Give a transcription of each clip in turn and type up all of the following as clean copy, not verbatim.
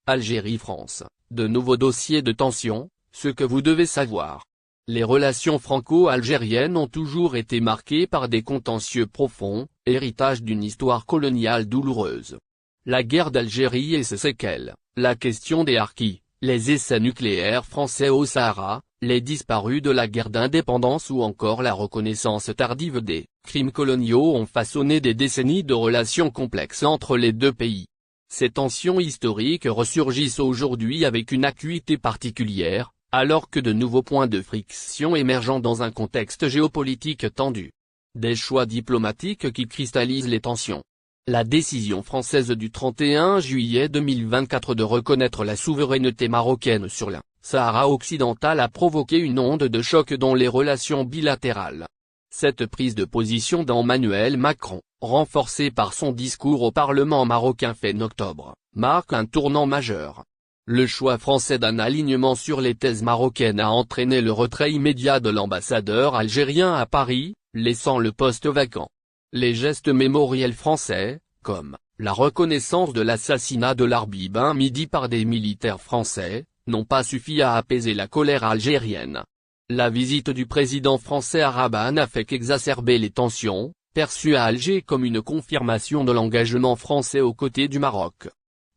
Algérie-France, de nouveaux dossiers de tension, ce que vous devez savoir. Les relations franco-algériennes ont toujours été marquées par des contentieux profonds, héritage d'une histoire coloniale douloureuse. La guerre d'Algérie et ses séquelles, la question des harkis, les essais nucléaires français au Sahara, les disparus de la guerre d'indépendance ou encore la reconnaissance tardive des crimes coloniaux ont façonné des décennies de relations complexes entre les deux pays. Ces tensions historiques ressurgissent aujourd'hui avec une acuité particulière, alors que de nouveaux points de friction émergent dans un contexte géopolitique tendu. Des choix diplomatiques qui cristallisent les tensions. La décision française du 31 juillet 2024 de reconnaître la souveraineté marocaine sur le Sahara occidental a provoqué une onde de choc dans les relations bilatérales. Cette prise de position d'Emmanuel Macron, renforcée par son discours au Parlement marocain fait en octobre, marque un tournant majeur. Le choix français d'un alignement sur les thèses marocaines a entraîné le retrait immédiat de l'ambassadeur algérien à Paris, laissant le poste vacant. Les gestes mémoriels français, comme la reconnaissance de l'assassinat de Larbi Ben Midi par des militaires français, n'ont pas suffi à apaiser la colère algérienne. La visite du président français à Rabat n'a fait qu'exacerber les tensions, perçues à Alger comme une confirmation de l'engagement français aux côtés du Maroc.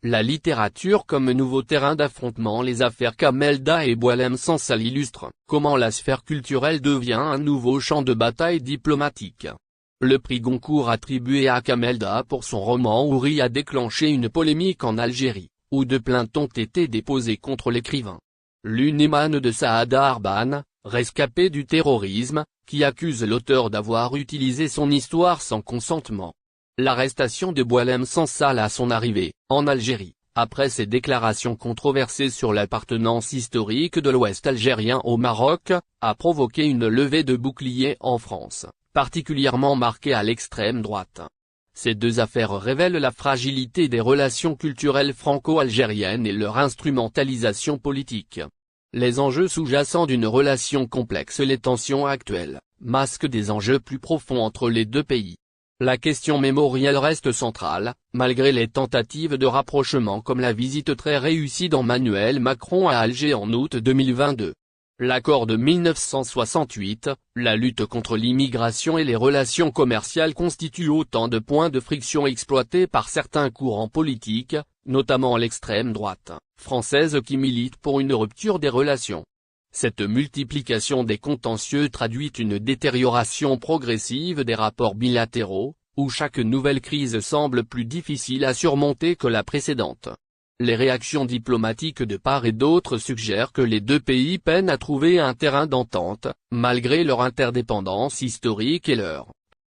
La littérature comme nouveau terrain d'affrontement. Les affaires Kamelda et Boualem Sansal illustrent comment la sphère culturelle devient un nouveau champ de bataille diplomatique. Le prix Goncourt attribué à Kamelda pour son roman Houri a déclenché une polémique en Algérie, où deux plaintes ont été déposées contre l'écrivain. L'une émane de Saada Arban, rescapé du terrorisme, qui accuse l'auteur d'avoir utilisé son histoire sans consentement. L'arrestation de Boualem Sansal à son arrivée, en Algérie, après ses déclarations controversées sur l'appartenance historique de l'Ouest algérien au Maroc, a provoqué une levée de boucliers en France, particulièrement marquée à l'extrême droite. Ces deux affaires révèlent la fragilité des relations culturelles franco-algériennes et leur instrumentalisation politique. Les enjeux sous-jacents d'une relation complexe. Les tensions actuelles masquent des enjeux plus profonds entre les deux pays. La question mémorielle reste centrale, malgré les tentatives de rapprochement comme la visite très réussie d'Emmanuel Macron à Alger en août 2022. L'accord de 1968, la lutte contre l'immigration et les relations commerciales constituent autant de points de friction exploités par certains courants politiques, notamment l'extrême droite française qui milite pour une rupture des relations. Cette multiplication des contentieux traduit une détérioration progressive des rapports bilatéraux, où chaque nouvelle crise semble plus difficile à surmonter que la précédente. Les réactions diplomatiques de part et d'autre suggèrent que les deux pays peinent à trouver un terrain d'entente, malgré leur interdépendance historique et leur